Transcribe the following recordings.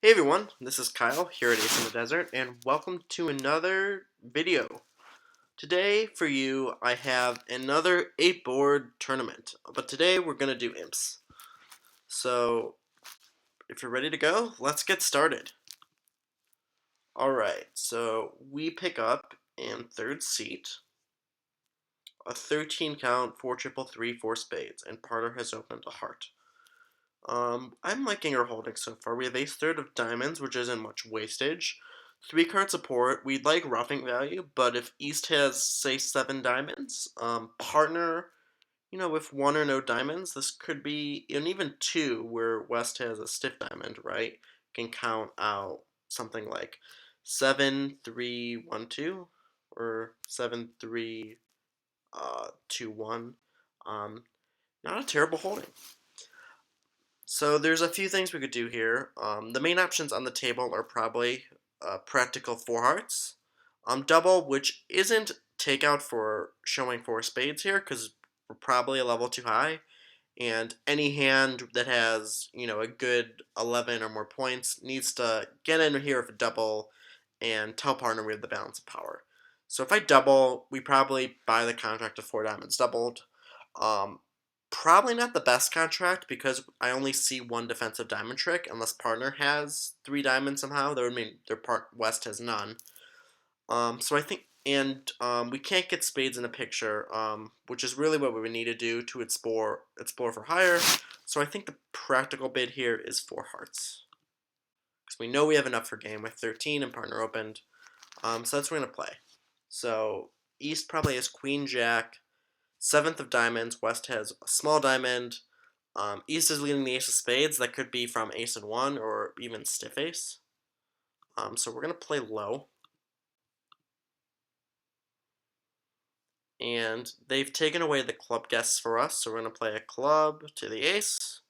Hey everyone, this is Kyle here at Ace in the Desert, and welcome to another video. Today for you, I have another 8-board tournament, but today we're going to do imps. So, if you're ready to go, let's get started. Alright, so we pick up in third seat a 13 count, 4 triple 3, 4 spades, and partner has opened a heart. I'm liking our holding so far. We have ace third of diamonds, which isn't much wastage. 3 card support. We'd like roughing value, but if East has, say, 7 diamonds, partner, with 1 or no diamonds, this could be, and even 2, where West has a stiff diamond, right? Can count out something like 7, 3, 1, 2, or 7, 3, 2, 1. Not a terrible holding. So there's a few things we could do here. The main options on the table are probably practical 4 hearts, double, which isn't takeout for showing 4 spades here because we're probably a level too high, and any hand that has a good 11 or more points needs to get in here with a double and tell partner we have the balance of power. So if I double, we probably buy the contract of 4 diamonds doubled. Um, Probably not the best contract because I only see 1 defensive diamond trick unless partner has 3 diamonds somehow. That would mean their part West has none. So I think, and we can't get spades in a picture, which is really what we would need to do to explore for higher. So I think the practical bid here is 4 hearts because we know we have enough for game with 13 and partner opened. So that's what we're gonna play. So East probably has Queen Jack. 7th of diamonds, West has a small diamond. East is leading the ace of spades. That could be from ace and 1 or even stiff ace. So we're going to play low. And they've taken away the club guests for us, so we're going to play a club to the ace.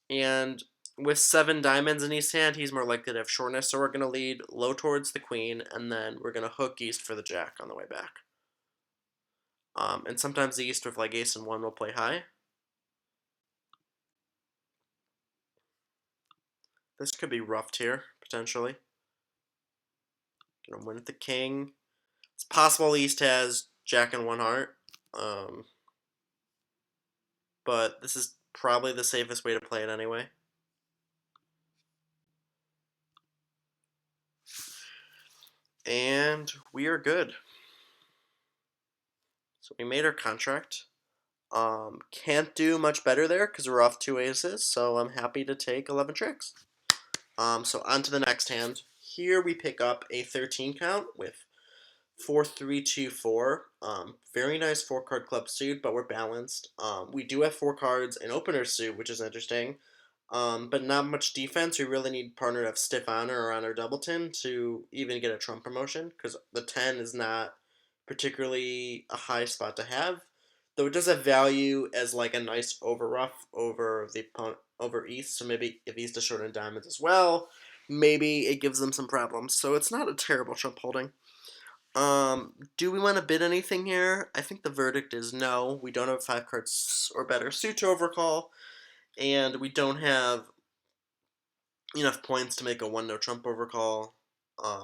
And with 7 diamonds in East's hand, he's more likely to have shortness, so we're going to lead low towards the queen, and then we're going to hook East for the jack on the way back. And sometimes the East with like ace and 1 will play high. This could be roughed here, potentially. Gonna win with the king. It's possible East has jack and 1 heart. But this is probably the safest way to play it anyway. And we are good. So we made our contract. Can't do much better there because we're off 2 aces, so I'm happy to take 11 tricks. So on to the next hand. Here we pick up a 13 count with 4, 3, 2, 4. Very nice 4-card club suit, but we're balanced. We do have 4 cards in opener suit, which is interesting. But not much defense. We really need partner to have stiff honor or honor doubleton to even get a trump promotion, because the 10 is not particularly a high spot to have. Though it does have value as like a nice overruff over the opponent over East. So maybe if East is short in diamonds as well, maybe it gives them some problems. So it's not a terrible trump holding. Do we want to bid anything here? I think the verdict is no. We don't have 5 cards or better suit to overcall, and we don't have enough points to make a 1-no trump overcall.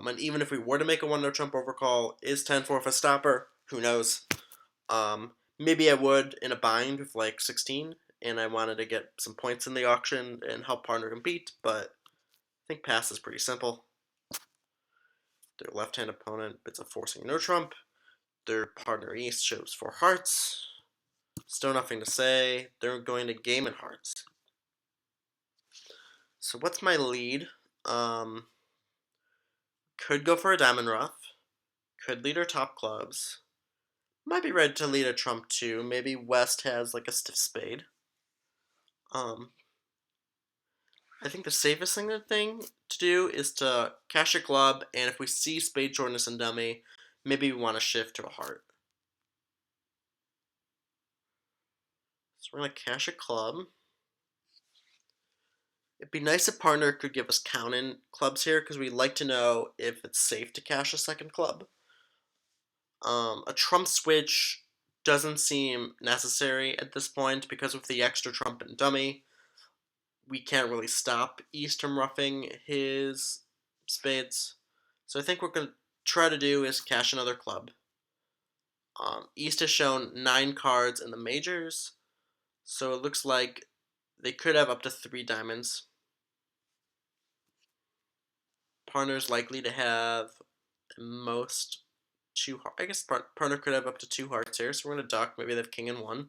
And even if we were to make a 1-no trump overcall, is 10-4 a stopper? Who knows? Maybe I would in a bind with like 16, and I wanted to get some points in the auction and help partner compete, but I think pass is pretty simple. Their left-hand opponent bids a forcing no trump. Their partner East shows 4 hearts. Still nothing to say. They're going to game in hearts. So what's my lead? Could go for a diamond rough. Could lead our top clubs. Might be ready to lead a trump too. Maybe West has like a stiff spade. I think the safest thing to do is to cash a club, and if we see spade shortness and dummy, maybe we want to shift to a heart. So we're going to cash a club. It'd be nice if partner could give us count-in clubs here, because we'd like to know if it's safe to cash a second club. A trump switch doesn't seem necessary at this point, because with the extra trump and dummy, we can't really stop East from roughing his spades. So I think what we're going to try to do is cash another club. East has shown 9 cards in the majors, so it looks like they could have up to 3 diamonds. Partner's likely to have at most 2 hearts. I guess partner could have up to 2 hearts here, so we're going to duck. Maybe they have king and 1.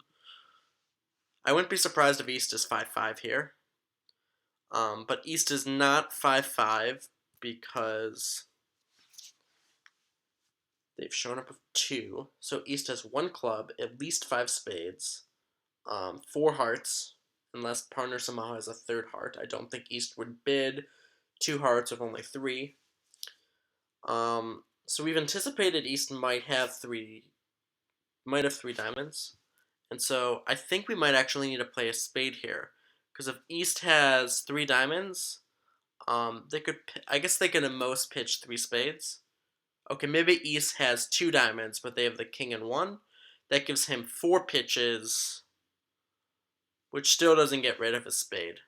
I wouldn't be surprised if East is 5-5 here. But East is not 5-5 because they've shown up with 2. So East has 1 club, at least 5 spades, 4 hearts, unless partner somehow has a 3rd heart. I don't think East would bid 2 hearts with only 3. So we've anticipated East might have 3 diamonds. And so I think we might actually need to play a spade here. Because if East has 3 diamonds, I guess they can at most pitch 3 spades. Okay, maybe East has 2 diamonds, but they have the king and 1. That gives him 4 pitches, which still doesn't get rid of his spade.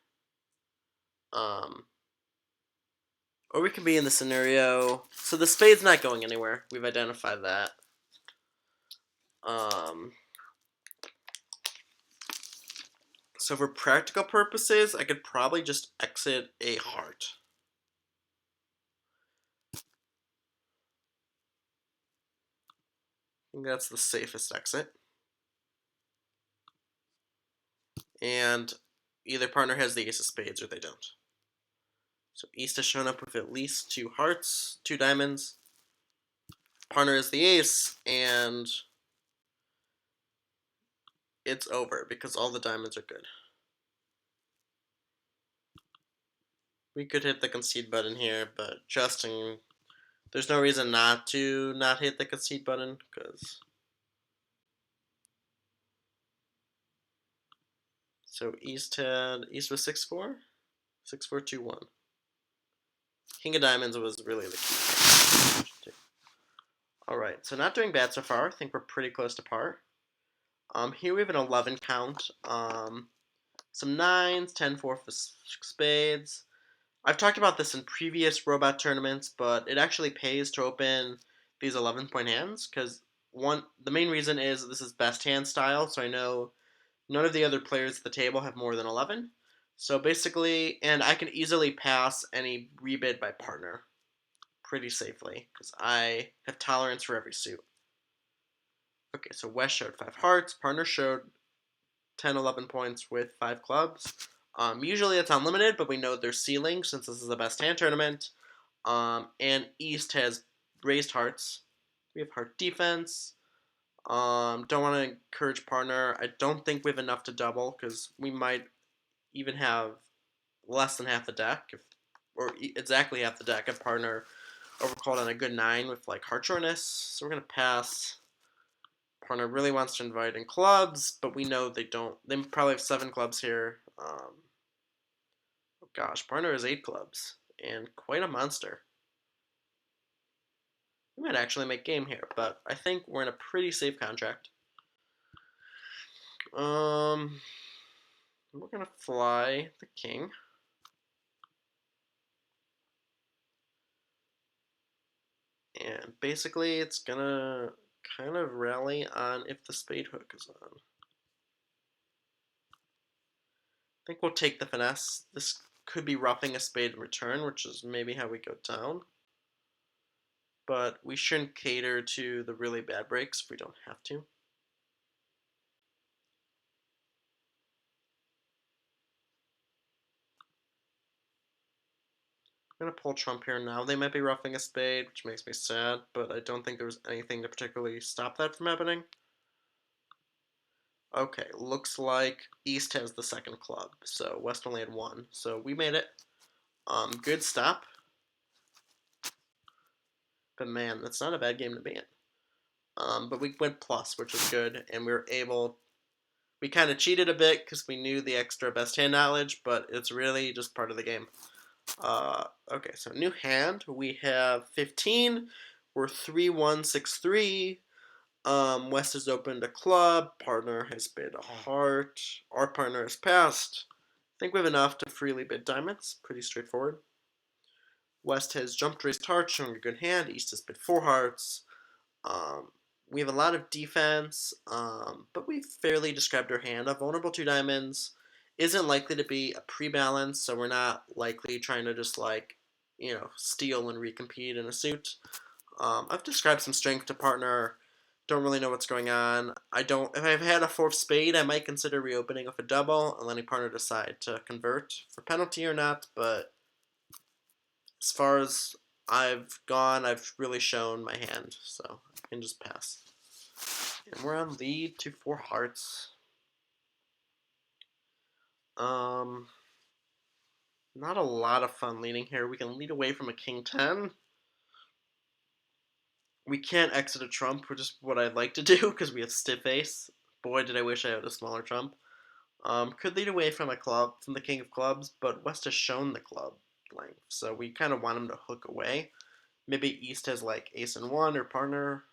Or we could be in the scenario, so the spade's not going anywhere. We've identified that. So for practical purposes, I could probably just exit a heart. I think that's the safest exit. And either partner has the ace of spades or they don't. So East has shown up with at least 2 hearts, 2 diamonds. Partner is the ace, and it's over because all the diamonds are good. We could hit the concede button here, but there's no reason not to not hit the concede button, because so East was 6-4? 6-4-2-1. King of diamonds was really the key. Alright, so not doing bad so far. I think we're pretty close to par. Here we have an 11 count. Some 9s, 10-4 for spades. I've talked about this in previous robot tournaments, but it actually pays to open these 11-point hands, because the main reason is this is best hand style, so I know none of the other players at the table have more than 11. So basically, and I can easily pass any rebid by partner pretty safely, because I have tolerance for every suit. Okay, so West showed 5 hearts, partner showed 10, 11 points with 5 clubs. Usually it's unlimited, but we know there's ceiling since this is a best hand tournament. And East has raised hearts. We have heart defense. Don't want to encourage partner. I don't think we have enough to double, because we might even have less than half the deck, or exactly half the deck if partner overcalled on a good 9 with like heart shortness. So we're going to pass. Partner really wants to invite in clubs, but we know they don't. They probably have 7 clubs here. Oh gosh, partner has 8 clubs, and quite a monster. We might actually make game here, but I think we're in a pretty safe contract. We're gonna fly the king. And basically it's gonna kind of rally on if the spade hook is on. I think we'll take the finesse. This could be roughing a spade in return, which is maybe how we go down. But we shouldn't cater to the really bad breaks if we don't have to. I'm going to pull trump here now. They might be roughing a spade, which makes me sad, but I don't think there was anything to particularly stop that from happening. Okay, looks like East has the 2nd club, so West only had 1. So we made it. Good stop. But man, that's not a bad game to be in. But we went plus, which was good, and we kind of cheated a bit because we knew the extra best hand knowledge, but it's really just part of the game. Okay, so new hand. We have 15. We're 3-1-6-3. West has opened a club. Partner has bid a heart. Our partner has passed. think we have enough to freely bid diamonds. Pretty straightforward. West has jumped, raised hearts, showing a good hand. East has bid 4 hearts. Um, we have a lot of defense, but we've fairly described our hand. A vulnerable 2 diamonds isn't likely to be a pre-balance, so we're not likely trying to just steal and recompete in a suit. I've described some strength to partner. Don't really know what's going on. If I've had a 4th spade, I might consider reopening with a double and letting partner decide to convert for penalty or not, but as far as I've gone, I've really shown my hand, so I can just pass. And we're on lead to 4 hearts. Not a lot of fun leading here. We can lead away from a king 10. We can't exit a trump, which is what I'd like to do because we have stiff ace. Boy, did I wish I had a smaller trump. Could lead away from from the king of clubs, but West has shown the club length, so we kind of want him to hook away. Maybe East has like ace and 1 or partner.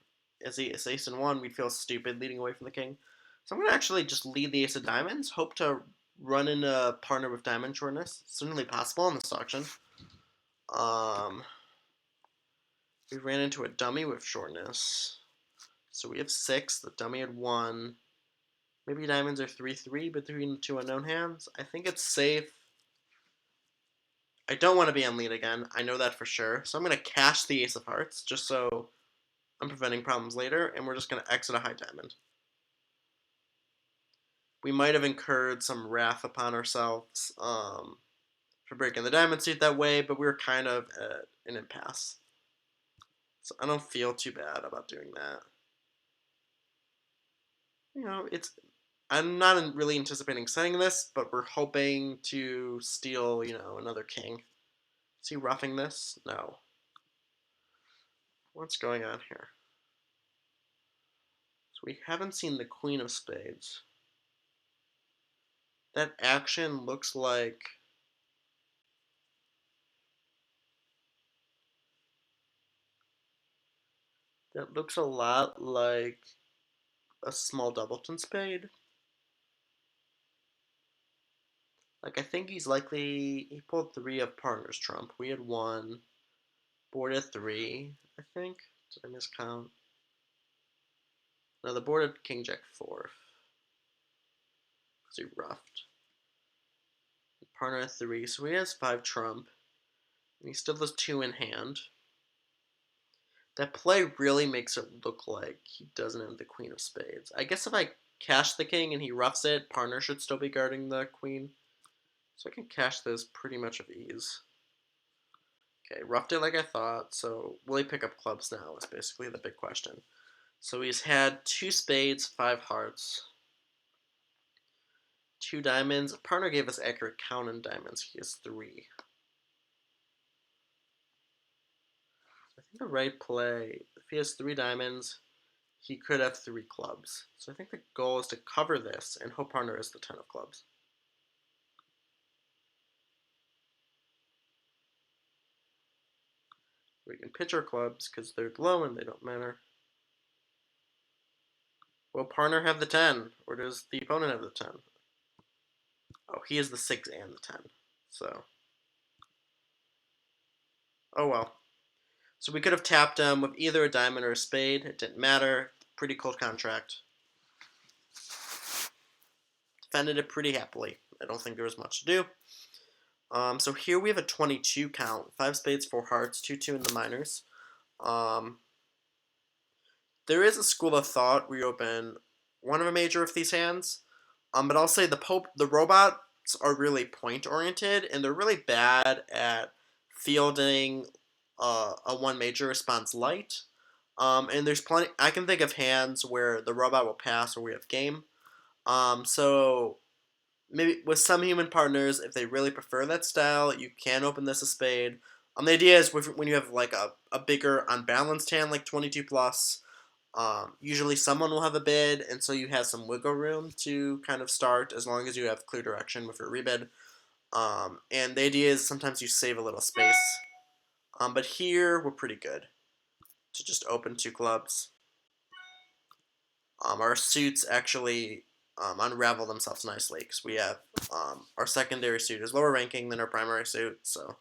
As he is ace and 1, we'd feel stupid leading away from the king. So I'm going to actually just lead the ace of diamonds, hope to run into a partner with diamond shortness. Certainly possible in this auction. We ran into a dummy with shortness. So we have 6, the dummy had 1. Maybe diamonds are 3-3 between the 2 unknown hands. I think it's safe. I don't want to be on lead again. I know that for sure. So I'm going to cash the ace of hearts, just so I'm preventing problems later, and we're just going to exit a high diamond. We might have incurred some wrath upon ourselves for breaking the diamond suit that way, but we were kind of at an impasse. So I don't feel too bad about doing that. I'm not really anticipating setting this, but we're hoping to steal, another king. Is he roughing this? No. What's going on here? So we haven't seen the queen of spades. That action looks like... That looks a lot like a small doubleton spade. Like, I think he pulled 3 of partner's trump. We had 1, board at 3, I think. Did I miscount? No, the board had king jack 4. Because he roughed. Partner at 3, so he has 5 trump. And he still has 2 in hand. That play really makes it look like he doesn't have the queen of spades. I guess if I cash the king and he roughs it, partner should still be guarding the queen. So I can cash this pretty much with ease. Okay, roughed it like I thought, so will he pick up clubs now is basically the big question. So he's had 2 spades, 5 hearts, 2 diamonds. Partner gave us accurate count in diamonds. He has 3. I think the right play, if he has 3 diamonds, he could have 3 clubs. So I think the goal is to cover this and hope partner is the 10 of clubs. We can pitch our clubs because they're low and they don't matter. Will partner have the 10, or does the opponent have the 10? Oh, he has the 6 and the 10. So, oh well. So we could have tapped him with either a diamond or a spade. It didn't matter. Pretty cold contract. Defended it pretty happily. I don't think there was much to do. So here we have a 22 count. 5 spades, 4 hearts, 2-2 in the minors. There is a school of thought where you open one of a major with these hands. But I'll say the robots are really point oriented, and they're really bad at fielding a 1 major response light. And there's plenty. I can think of hands where the robot will pass or we have game. So maybe with some human partners, if they really prefer that style, you can open this a spade. The idea is when you have like a bigger unbalanced hand like 22 plus, usually someone will have a bid, and so you have some wiggle room to kind of start as long as you have clear direction with your rebid. And the idea is sometimes you save a little space. But here we're pretty good to just open 2 clubs. Our suits actually unravel themselves nicely because we have our secondary suit is lower ranking than our primary suit. So,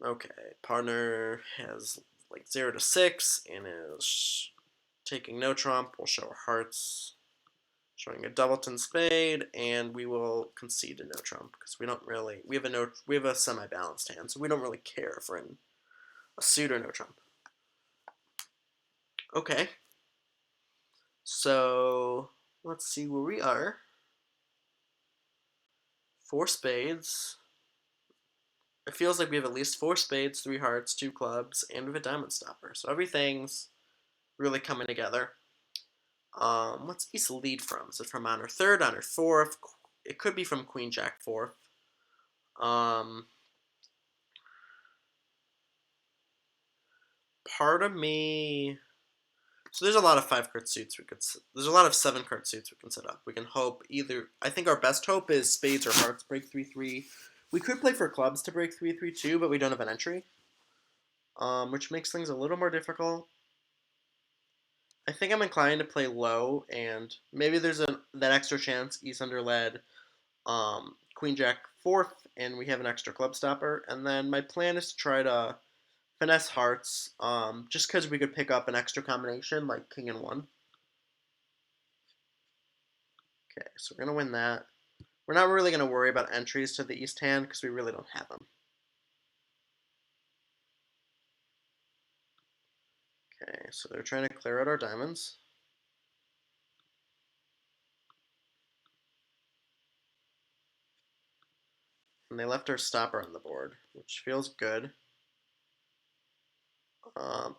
okay, partner has like 0 to 6 and is taking no trump. We'll show hearts, showing a doubleton spade, and we will concede a no trump because we have a semi-balanced hand, so we don't really care if we're in a suit or no trump. Okay, so let's see where we are. 4 spades. It feels like we have at least 4 spades, 3 hearts, 2 clubs, and we have a diamond stopper. So everything's really coming together. What's East lead from? Is it from honor third, honor fourth? It could be from Queen Jack fourth. Part of me. So there's a lot of 5-card suits we could. There's a lot of 7-card suits we can set up. We can hope either. I think our best hope is spades or hearts break 3-3. We could play for clubs to break 3-3 too, but we don't have an entry, which makes things a little more difficult. I think I'm inclined to play low, and maybe there's that extra chance East under lead, Queen Jack fourth, and we have an extra club stopper. And then my plan is to try to finesse hearts, just because we could pick up an extra combination like King and 1. Okay, so we're gonna win that. We're not really gonna worry about entries to the East hand because we really don't have them. Okay, so they're trying to clear out our diamonds. And they left our stopper on the board, which feels good.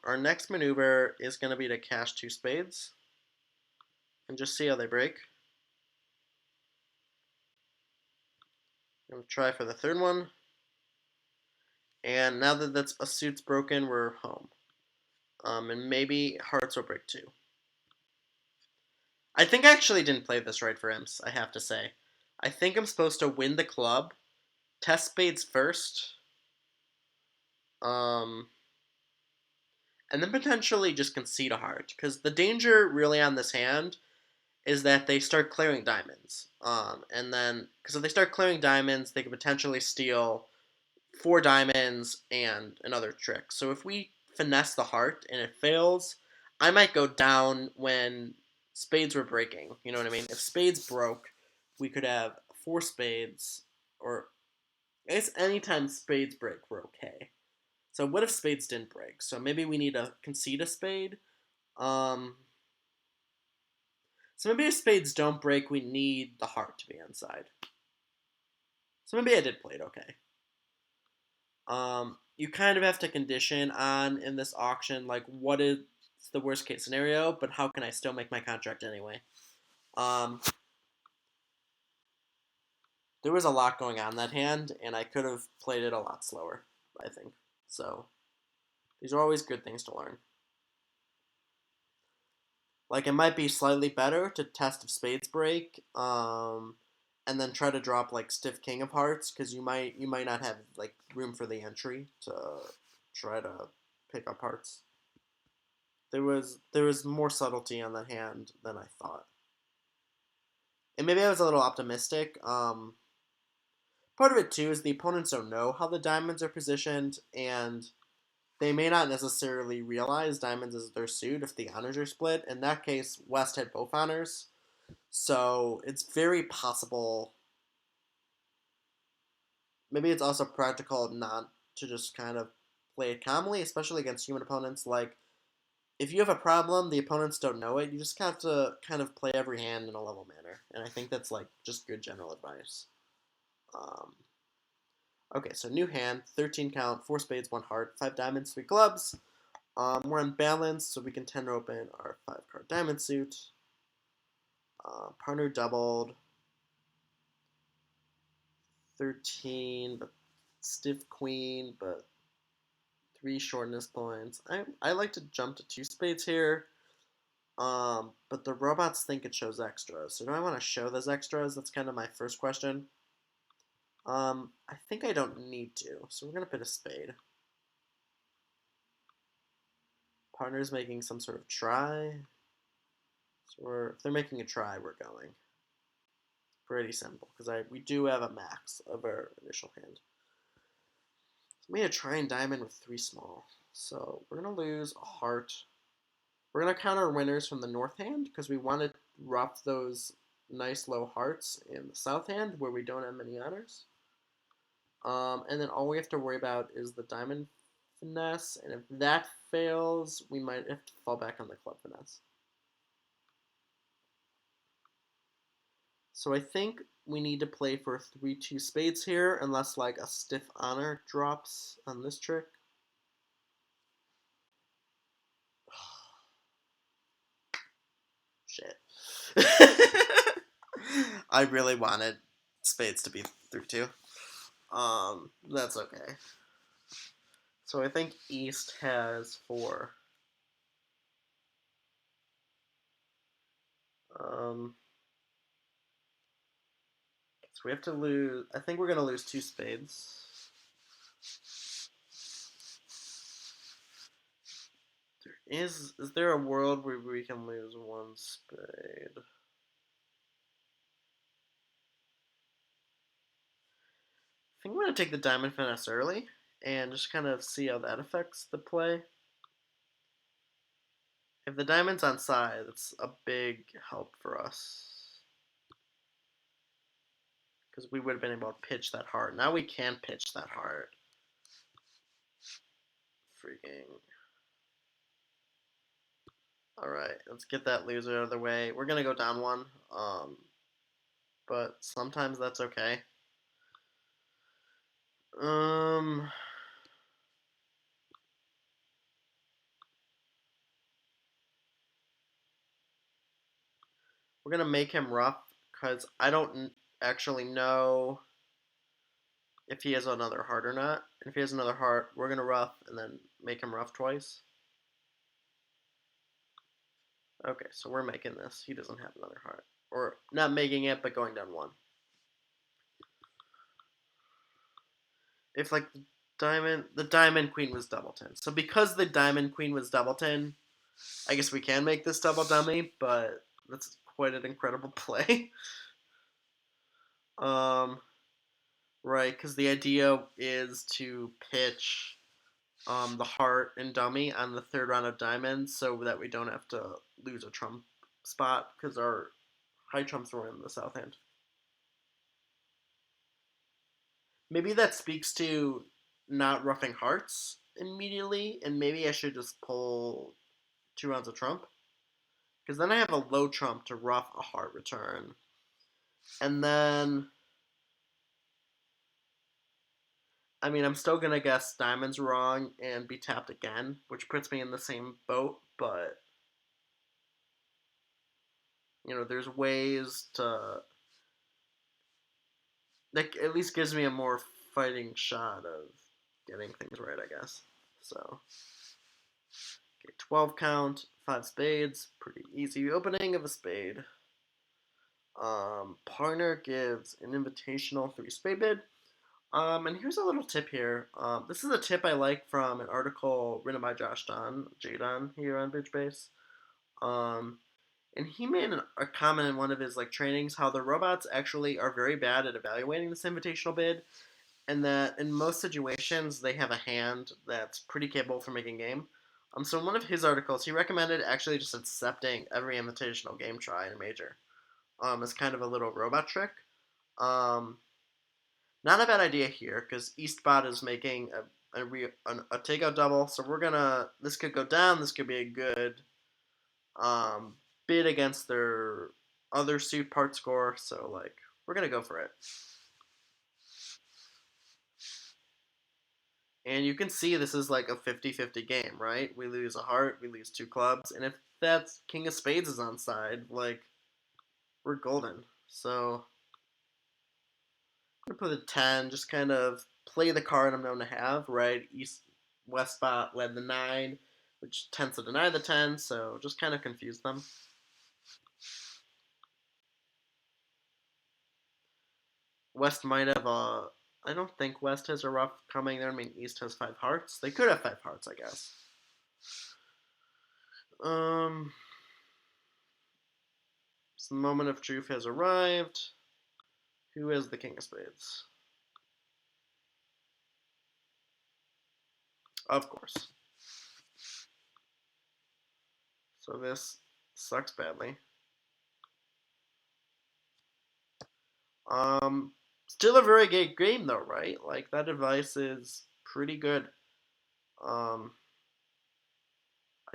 Our next maneuver is going to be to cash 2 spades and just see how they break. I'm going to try for the third one. And now that a suit's broken, we're home. And maybe hearts will break too. I think I actually didn't play this right for imps, I have to say. I think I'm supposed to win the club, test spades first, and then potentially just concede a heart. Because the danger really on this hand is that they start clearing diamonds. And then, because if they start clearing diamonds, they could potentially steal 4 diamonds and another trick. So if we finesse the heart and it fails, I might go down when spades were breaking. You know what I mean? If spades broke, we could have 4 spades, or I guess anytime spades break, we're okay. So what if spades didn't break? So maybe we need to concede a spade. Um, so maybe if spades don't break, we need the heart to be inside. So maybe I did play it okay. You kind of have to condition on in this auction, like what is the worst case scenario, but how can I still make my contract anyway? Um, there was a lot going on that hand, and I could have played it a lot slower, I think. So these are always good things to learn. Like it might be slightly better to test if spades break, and then try to drop like stiff king of hearts because you might not have like room for the entry to try to pick up hearts. There was more subtlety on that hand than I thought, and maybe I was a little optimistic. Part of it too is the opponents don't know how the diamonds are positioned, and they may not necessarily realize diamonds is their suit if the honors are split. In that case, West had both honors, so it's very possible. Maybe it's also practical not to just kind of play it calmly, especially against human opponents. Like, if you have a problem, the opponents don't know it. You just have to kind of play every hand in a level manner, and I think that's like just good general advice. Um, okay, so new hand, 13 count, 4 spades, 1 heart, 5 diamonds, 3 clubs. We're unbalanced, so we can tend to open our 5-card diamond suit. Partner doubled. 13, but stiff queen, but 3 shortness points. I like to jump to 2 spades here. But the robots think it shows extras. So do I want to show those extras? That's kind of my first question. I think I don't need to. So we're going to put a spade. Partner's making some sort of try. So if they're making a try, we're going. Pretty simple, because we do have a max of our initial hand. So we made a try and diamond with 3 small. So we're going to lose a heart. We're going to count our winners from the north hand, because we want to rough those nice low hearts in the south hand, where we don't have many honors. And then all we have to worry about is the diamond finesse, and if that fails, we might have to fall back on the club finesse. So I think we need to play for 3-2 spades here, unless like a stiff honor drops on this trick. Shit. I really wanted spades to be 3-2. That's okay. So I think East has 4. So we have to lose. I think we're gonna lose 2 spades. Is there a world where we can lose 1 spade? I think I'm gonna take the diamond finesse early and just kind of see how that affects the play. If the diamond's on side, it's a big help for us. Because we would have been able to pitch that heart. Now we can pitch that heart. Freaking. Alright, let's get that loser out of the way. We're going to go down 1. But sometimes that's okay. We're going to make him rough because I don't actually know if he has another heart or not. If he has another heart, we're going to rough and then make him rough twice. Okay, so we're making this. He doesn't have another heart. Or not making it, but going down 1. If like the diamond queen was doubleton. So because the diamond queen was doubleton, I guess we can make this double dummy, but that's quite an incredible play. Right, because the idea is to pitch the heart and dummy on the 3rd round of diamonds so that we don't have to lose a trump spot because our high trumps were in the south hand. Maybe that speaks to not roughing hearts immediately, and maybe I should just pull 2 rounds of trump. Because then I have a low trump to rough a heart return. And then, I mean, I'm still going to guess diamonds wrong and be tapped again, which puts me in the same boat, but, you know, there's ways to, that at least gives me a more fighting shot of getting things right, I guess. So, okay, 12 count, 5 spades, pretty easy opening of a spade. Partner gives an invitational 3 spade bid. And here's a little tip here. This is a tip I like from an article written by Josh Don, J-Don, here on Bitch Base. And he made a comment in one of his like trainings how the robots actually are very bad at evaluating this invitational bid, and that in most situations they have a hand that's pretty capable for making game. So in one of his articles, he recommended actually just accepting every invitational game try in a major. As kind of a little robot trick. Not a bad idea here, because Eastbot is making a takeout double, so we're gonna, this could go down, this could be a good bid against their other suit part score, so like, we're gonna go for it. And you can see this is like a 50-50 game, right? We lose a heart, we lose 2 clubs, and if that's King of Spades is on side, like, we're golden. So I'm gonna put a 10, just kind of play the card I'm known to have, right? West spot led the 9, which tends to deny the 10, so just kind of confuse them. West might have a, I don't think West has a rough coming there. I mean, East has 5 hearts. They could have 5 hearts, I guess. So the moment of truth has arrived. Who is the king of spades? Of course. So this sucks badly. Still a very good game though, right? Like that advice is pretty good. Um,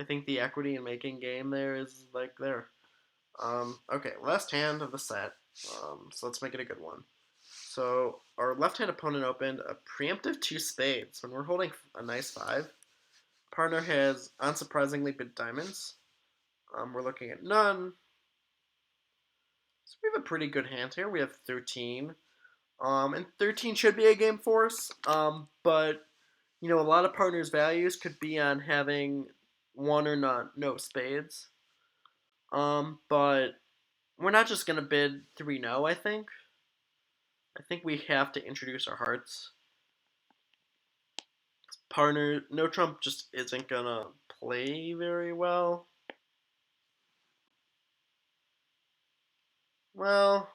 I think the equity in making game there is like there. Okay, last hand of the set. So let's make it a good one. So our left-hand opponent opened a preemptive two spades when we're holding a nice five. Partner has unsurprisingly big diamonds. We're looking at none. So we have a pretty good hand here. We have 13. And 13 should be a game for us. But you know, a lot of partners' values could be on having one or no spades. But we're not just gonna bid 3-no, I think. I think we have to introduce our hearts. Partner, no trump just isn't gonna play very well. Well,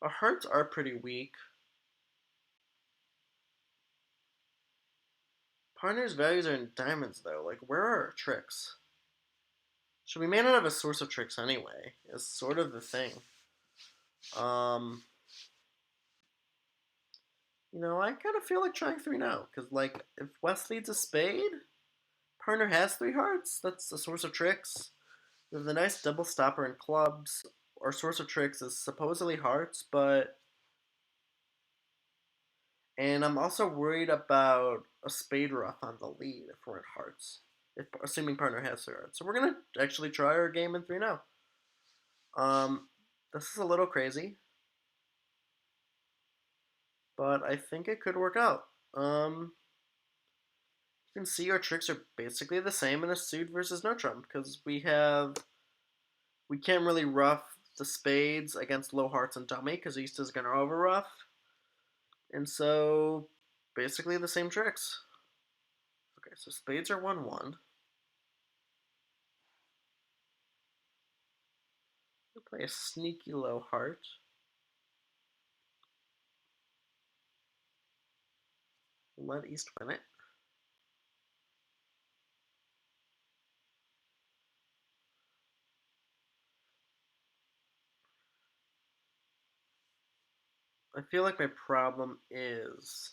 our hearts are pretty weak. Partner's values are in diamonds, though. Like, where are our tricks? So we may not have a source of tricks anyway, is sort of the thing. Um, you know, I kind of feel like trying 3-no, because, like, if West leads a spade, partner has 3 hearts, that's the source of tricks. We have the nice double stopper in clubs. Our source of tricks is supposedly hearts, but... And I'm also worried about a spade rough on the lead if we're at hearts. Assuming partner has 3 hearts. So we're going to actually try our game in 3-no. This is a little crazy, but I think it could work out. You can see our tricks are basically the same in a suit versus no trump because we can't really rough the spades against low hearts and dummy because East is going to over rough, and so basically the same tricks. Okay, so spades are 1-1. We play a sneaky low heart. Let East win it. I feel like my problem is...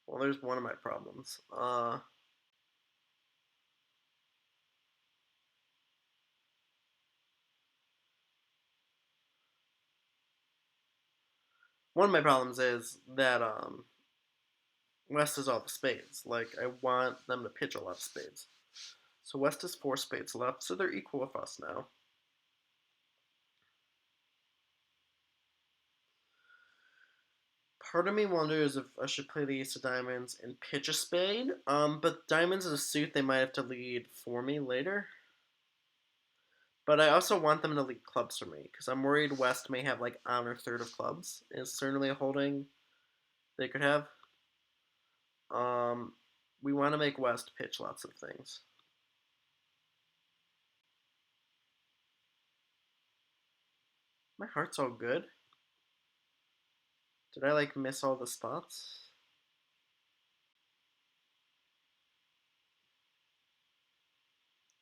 Well, there's one of my problems. One of my problems is that West has all the spades. Like, I want them to pitch a lot of spades. So West has 4 spades left, so they're equal with us now. Part of me wonders if I should play the ace of diamonds and pitch a spade. But diamonds is a suit they might have to lead for me later. But I also want them to lead clubs for me, because I'm worried West may have, like, honor third of clubs. Is certainly a holding they could have. We want to make West pitch lots of things. My heart's all good. Did I, like, miss all the spots?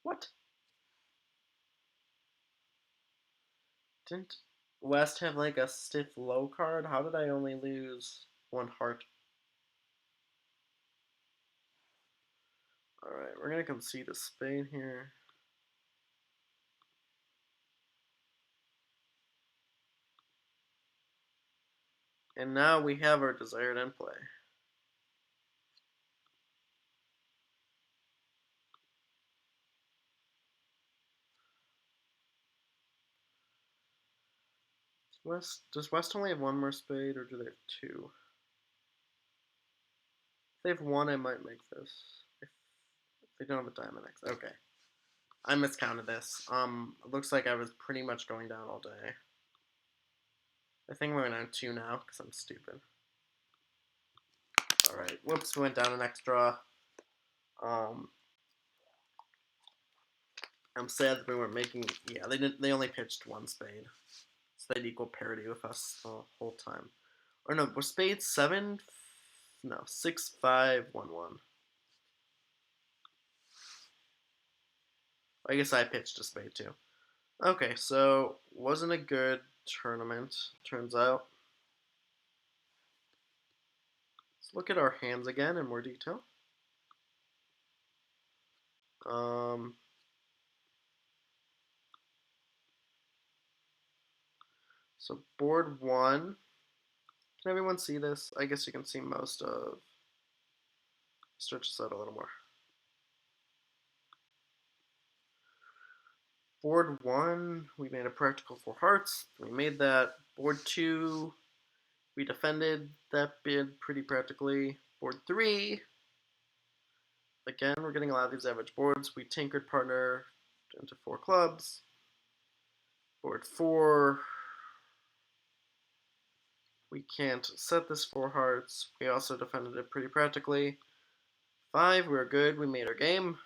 What? Didn't West have, like, a stiff low card? How did I only lose 1 heart? Alright, we're gonna concede a spade here. And now we have our desired end play. Does West only have 1 more spade, or do they have 2? If they have 1, I might make this. If they don't have a diamond X. Okay. I miscounted this. It looks like I was pretty much going down all day. I think we're going on 2 now, because I'm stupid. Alright, whoops, we went down an extra. I'm sad that we weren't making. Yeah, they didn't. They only pitched one spade, so they'd equal parity with us the whole time. Or no, was spade 7? No, 6, 5, 1, 1. I guess I pitched a spade too. Okay, so wasn't a good tournament, turns out. Let's look at our hands again in more detail. So board 1. Can everyone see this? I guess you can see most of. Stretch this out a little more. Board 1, we made a practical 4 hearts. We made that. Board 2, we defended that bid pretty practically. Board 3, again, we're getting a lot of these average boards. We tinkered partner into 4 clubs. Board 4, we can't set this 4 hearts. We also defended it pretty practically. 5, we were good. We made our game.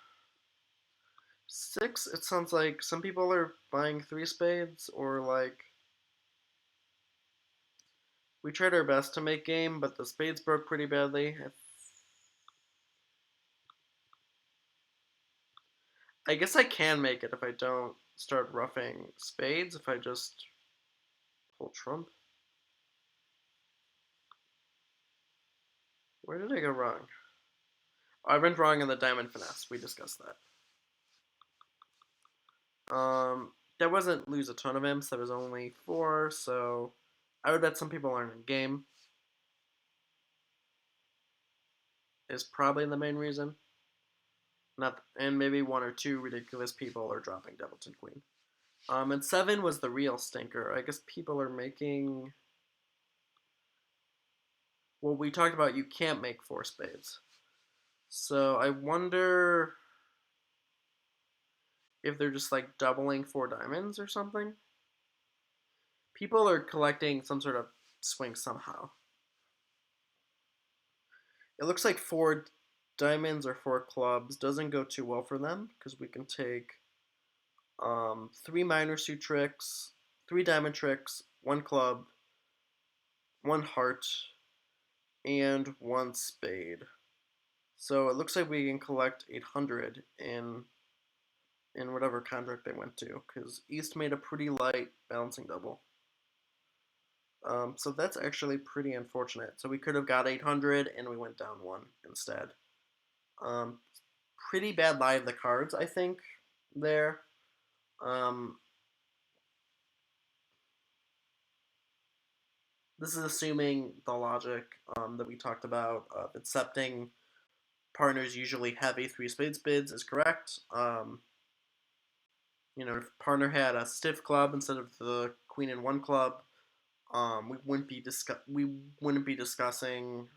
6, it sounds like some people are buying 3 spades, or like we tried our best to make game, but the spades broke pretty badly. I guess I can make it if I don't start roughing spades, if I just pull trump. Where did I go wrong? Oh, I went wrong in the diamond finesse. We discussed that. That wasn't lose a ton of imps. There was only 4, so I would bet some people aren't in game. Is probably the main reason. Not, and maybe 1 or 2 ridiculous people are dropping Devilton Queen. And 7 was the real stinker. I guess people are making. Well, we talked about you can't make 4 spades. So I wonder if they're just like doubling 4 diamonds or something. People are collecting some sort of swing somehow. It looks like 4 diamonds or 4 clubs doesn't go too well for them because we can take 3 minor suit tricks, 3 diamond tricks, 1 club, 1 heart, and 1 spade. So it looks like we can collect 800 in whatever contract they went to, because East made a pretty light balancing double. So that's actually pretty unfortunate. So we could have got 800 and we went down 1 instead. Pretty bad lie of the cards, I think, there. This is assuming the logic that we talked about of accepting partners usually heavy 3 spades bids is correct. If partner had a stiff club instead of the queen and 1 club, we wouldn't be discussing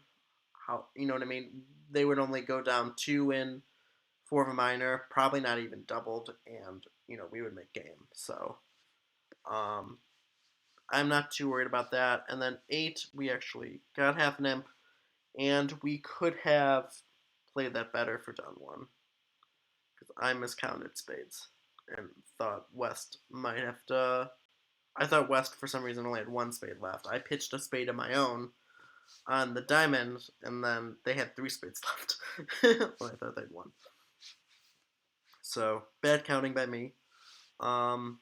how, you know what I mean. They would only go down 2 in 4 of a minor, probably not even doubled, and we would make game. So I'm not too worried about that. And then 8, we actually got half an imp, and we could have played that better for down 1 because I miscounted spades and thought West might have to. I thought West for some reason only had 1 spade left. I pitched a spade of my own on the diamond, and then they had 3 spades left. Well, I thought they'd won. So bad counting by me. And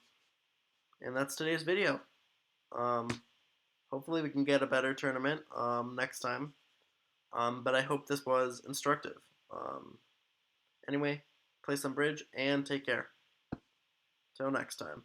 that's today's video. Hopefully we can get a better tournament next time. But I hope this was instructive. Anyway, play some bridge and take care. Till next time.